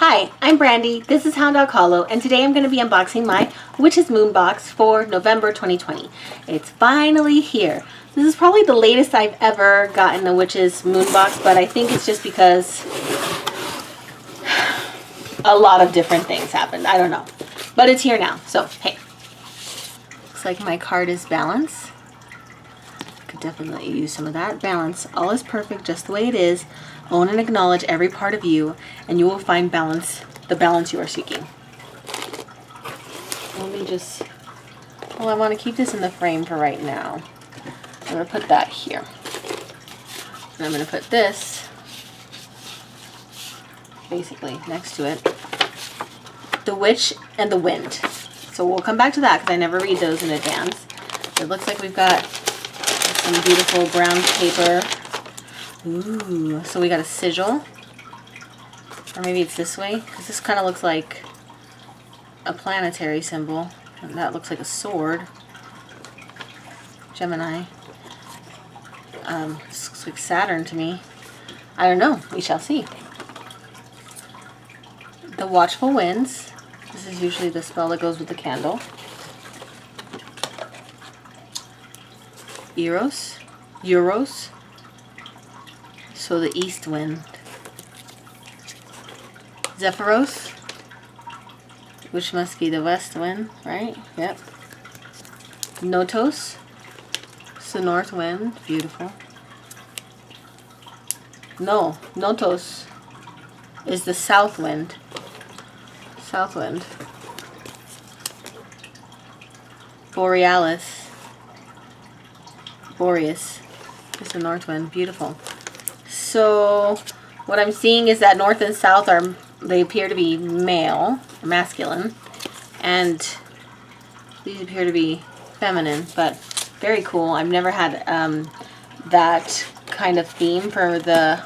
Hi, I'm Brandy, this is Hound Dog Hollow, and today I'm going to be unboxing my Witch's Moon box for November 2020. It's finally here. This is probably the latest I've ever gotten a Witch's Moon box, but I think it's just because a lot of different things happened. I don't know. But it's here now, so hey. Looks like my card is balance. Could definitely use some of that. Balance. All is perfect just the way it is. Own and acknowledge every part of you, and you will find balance, the balance you are seeking. Let me just, well, I want to keep this in the frame for right now. I'm going to put that here. And I'm going to put this basically next to it. The Witch and the Wind. So we'll come back to that because I never read those in advance. It looks like we've got some beautiful brown paper. Ooh, so we got a sigil. Or maybe it's this way, because this kind of looks like a planetary symbol. And that looks like a sword. Gemini. This looks like Saturn to me. I don't know. We shall see. The Watchful Winds. This is usually the spell that goes with the candle. Euros. So the east wind. Zephyros, which must be the west wind, right? Yep. Notos, it's the north wind. Beautiful. No, Notos is the south wind. South wind. Borealis. Boreas is the north wind. Beautiful. So what I'm seeing is that north and south they appear to be male, or masculine, and these appear to be feminine, but very cool. I've never had that kind of theme for the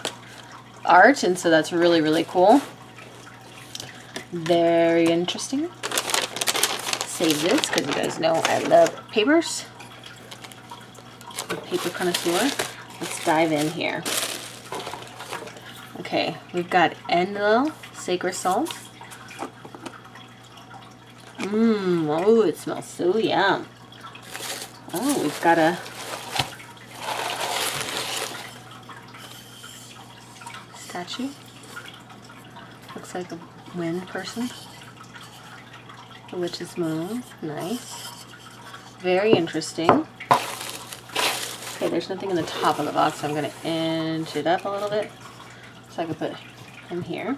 art, and so that's really, really cool. Very interesting. Save this because you guys know I love papers. I'm a paper connoisseur. Let's dive in here. Okay, we've got Enlil, Sacred Salt. Oh, it smells so yum. Oh, we've got a statue. Looks like a wind person. The Witch's Moon. Nice. Very interesting. Okay, there's nothing in the top of the box, so I'm going to inch it up a little bit. So I can put him here.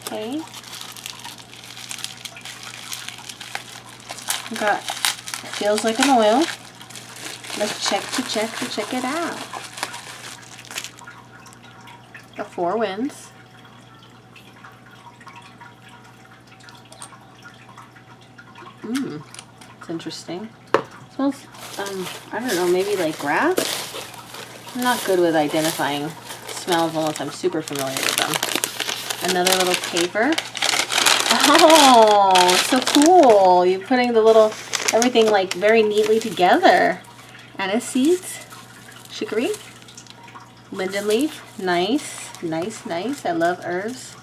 Okay. Got, feels like an oil. Let's check it out. Got 4 winds. It's interesting. Smells, I don't know, maybe like grass? I'm not good with identifying smells unless I'm super familiar with them. Another little paper. Oh, so cool. You're putting the little, everything like very neatly together. Anise seeds. Chicory. Linden leaf. Nice. I love herbs.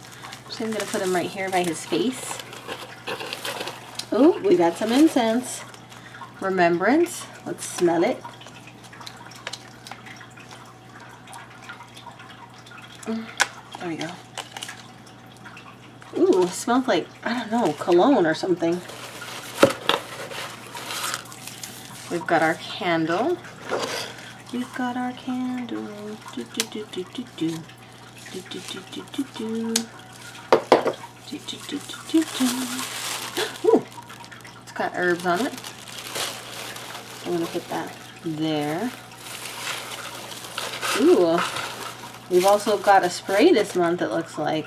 So I'm going to put him right here by his face. Oh, we got some incense. Remembrance. Let's smell it. There we go. Ooh, it smells like, I don't know, cologne or something. We've got our candle. We've got our candle. Do, do, do, do, do, do. Do, do, do, do, do, do. Do, do, do, do, do. Ooh, it's got herbs on it. I'm going to put that there. Ooh. We've also got a spray this month, it looks like.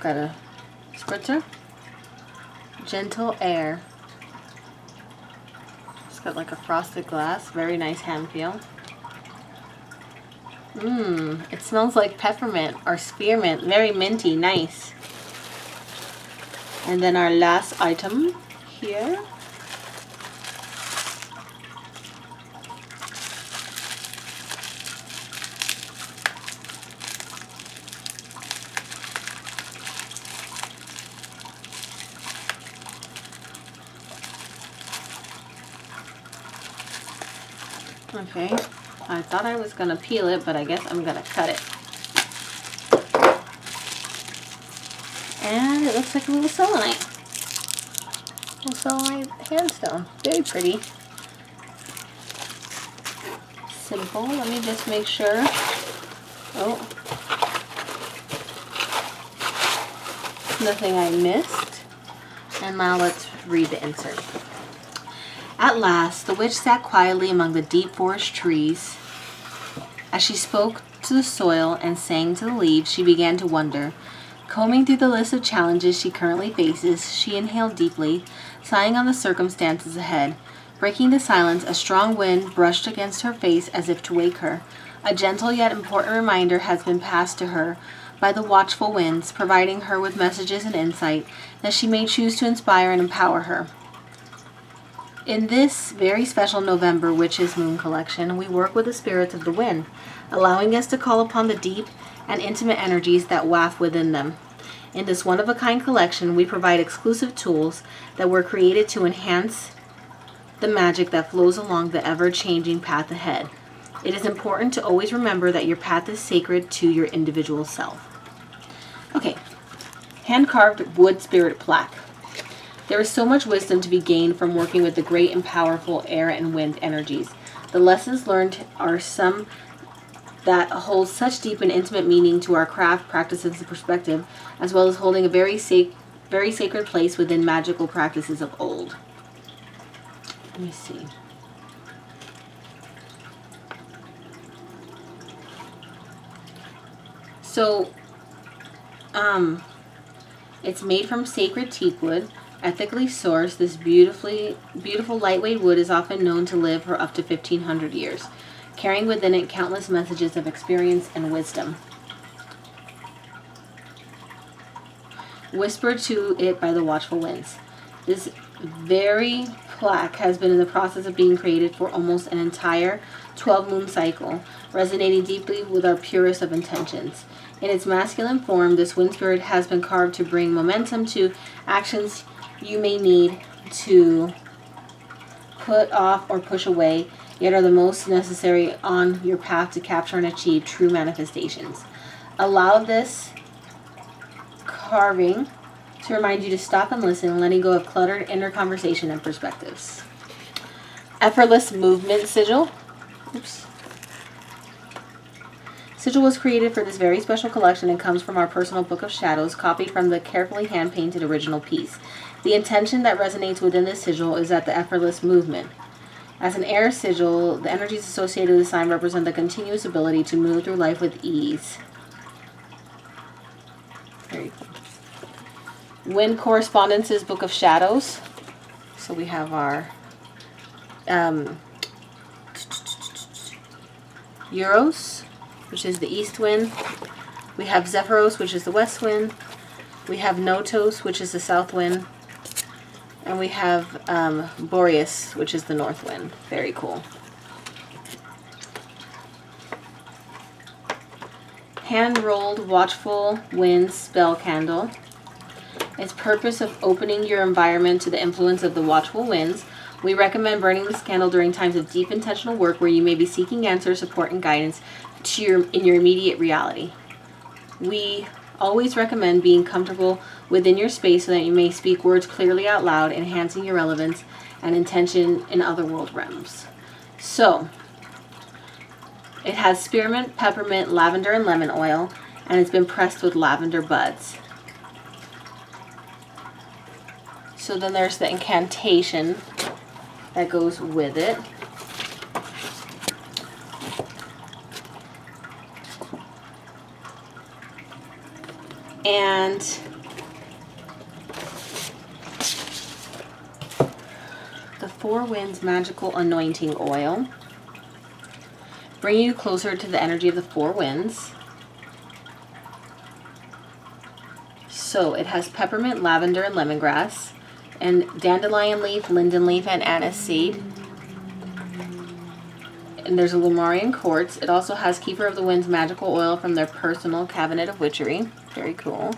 Got a spritzer. Gentle air. It's got like a frosted glass. Very nice hand feel. It smells like peppermint or spearmint. Very minty. Nice. And then our last item here. Okay, I thought I was gonna peel it, but I guess I'm gonna cut it. And it looks like a little selenite. Little selenite handstone. Very pretty. Simple. Let me just make sure. Oh. Nothing I missed. And now let's read the insert. At last, the witch sat quietly among the deep forest trees. As she spoke to the soil and sang to the leaves, she began to wonder. Combing through the list of challenges she currently faces, she inhaled deeply, sighing on the circumstances ahead. Breaking the silence, a strong wind brushed against her face as if to wake her. A gentle yet important reminder has been passed to her by the Watchful Winds, providing her with messages and insight that she may choose to inspire and empower her. In this very special November Witches Moon collection, we work with the spirits of the wind, allowing us to call upon the deep and intimate energies that waft within them. In this one-of-a-kind collection, we provide exclusive tools that were created to enhance the magic that flows along the ever-changing path ahead. It is important to always remember that your path is sacred to your individual self. Okay, hand-carved wood spirit plaque. There is so much wisdom to be gained from working with the great and powerful air and wind energies. The lessons learned are some that hold such deep and intimate meaning to our craft, practices, and perspective, as well as holding a very sacred place within magical practices of old. Let me see. So, it's made from sacred teak wood, ethically sourced. This beautiful lightweight wood is often known to live for up to 1,500 years, carrying within it countless messages of experience and wisdom. Whispered to it by the Watchful Winds. This very plaque has been in the process of being created for almost an entire 12-moon cycle, resonating deeply with our purest of intentions. In its masculine form, this wind spirit has been carved to bring momentum to actions you may need to put off or push away, yet are the most necessary on your path to capture and achieve true manifestations. Allow this carving to remind you to stop and listen, letting go of cluttered inner conversation and perspectives. Effortless movement sigil. Oops. Sigil was created for this very special collection and comes from our personal Book of Shadows, copied from the carefully hand-painted original piece. The intention that resonates within this sigil is that the effortless movement. As an air sigil, the energies associated with the sign represent the continuous ability to move through life with ease. Very cool. Wind Correspondence's Book of Shadows. So we have our Euros, which is the east wind. We have Zephyros, which is the west wind. We have Notos, which is the south wind. And we have Boreas, which is the north wind. Very cool. Hand-rolled Watchful Winds spell candle. Its purpose of opening your environment to the influence of the Watchful Winds. We recommend burning this candle during times of deep intentional work where you may be seeking answers, support, and guidance in your immediate reality. We always recommend being comfortable within your space so that you may speak words clearly out loud, enhancing your relevance and intention in other world realms. So, it has spearmint, peppermint, lavender, and lemon oil, and it's been pressed with lavender buds. So then there's the incantation that goes with it. And the Four Winds Magical Anointing Oil, bringing you closer to the energy of the four winds. So it has peppermint, lavender, and lemongrass, and dandelion leaf, linden leaf, and anise seed. And there's a Lemurian quartz. It also has Keeper of the Winds magical oil from their personal cabinet of witchery. Very cool.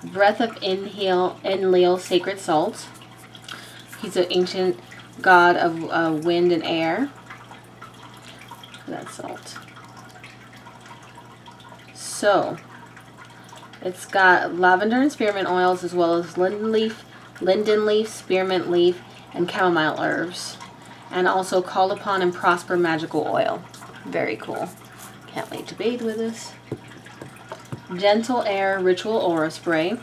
Breath of Enlil sacred salt. He's an ancient god of wind and air. That's salt. So it's got lavender and spearmint oils, as well as linden leaf, spearmint leaf, and chamomile herbs. And also Call Upon and Prosper magical oil. Very cool. Can't wait to bathe with this. Gentle Air Ritual Aura Spray.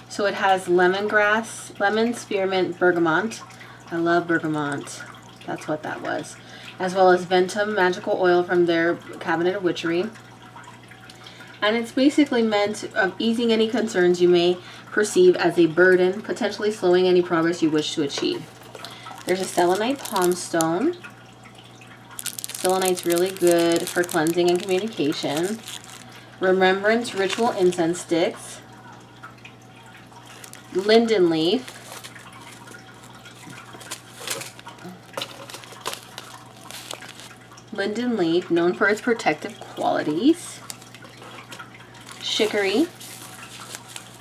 So it has lemongrass, lemon, spearmint, bergamot. I love bergamot. That's what that was. As well as Ventum magical oil from their cabinet of witchery. And it's basically meant of easing any concerns you may perceive as a burden, potentially slowing any progress you wish to achieve. There's a selenite palm stone. Selenite's really good for cleansing and communication. Remembrance ritual incense sticks. Linden leaf. Linden leaf, known for its protective qualities. Chicory.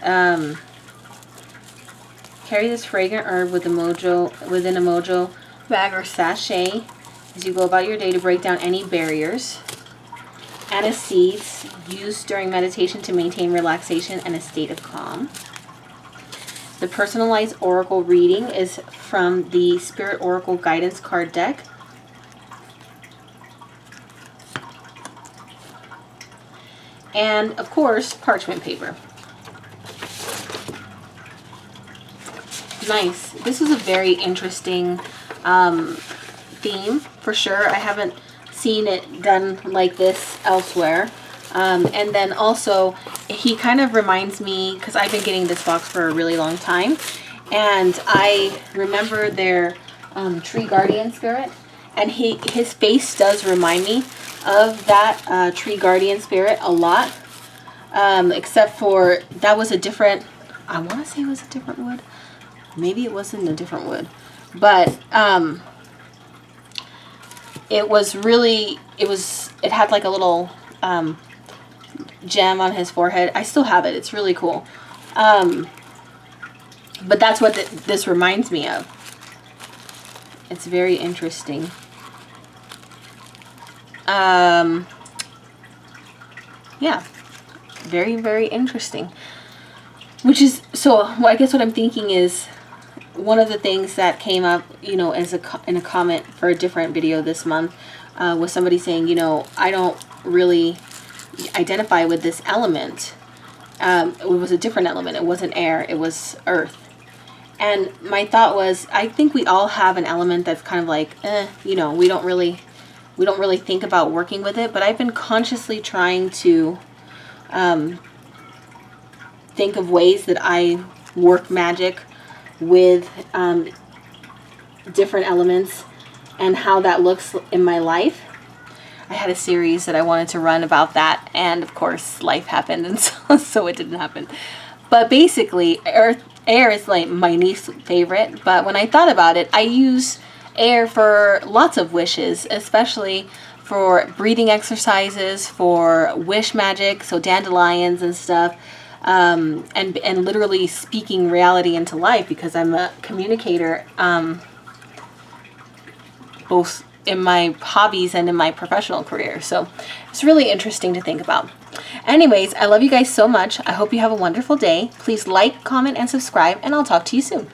Carry this fragrant herb within a mojo bag or sachet as you go about your day to break down any barriers. Anise seeds, used during meditation to maintain relaxation and a state of calm. The personalized oracle reading is from the Spirit Oracle Guidance card deck. And, of course, parchment paper. Nice. This is a very interesting theme, for sure. I haven't seen it done like this elsewhere. And then also, he kind of reminds me, because I've been getting this box for a really long time, and I remember their tree guardian spirit, and his face does remind me of that tree guardian spirit a lot, except for that was a different, I want to say it was a different wood. Maybe it wasn't a different wood, but it was really, it had like a little gem on his forehead. I still have it. It's really cool. But that's what this reminds me of. It's very interesting. Yeah, very, very interesting. Which is, so I guess what I'm thinking is, one of the things that came up, you know, as in a comment for a different video this month, was somebody saying, you know, I don't really identify with this element. It was a different element. It wasn't air. It was earth. And my thought was, I think we all have an element that's kind of like, you know, we don't really think about working with it. But I've been consciously trying to think of ways that I work magic with different elements and how that looks in my life. I had a series that I wanted to run about that, and of course life happened, and so it didn't happen. But basically, air is like my least favorite, but when I thought about it, I use air for lots of wishes, especially for breathing exercises, for wish magic, so dandelions and stuff. And literally speaking reality into life, because I'm a communicator, both in my hobbies and in my professional career. So it's really interesting to think about. Anyways, I love you guys so much. I hope you have a wonderful day. Please like, comment, and subscribe, and I'll talk to you soon.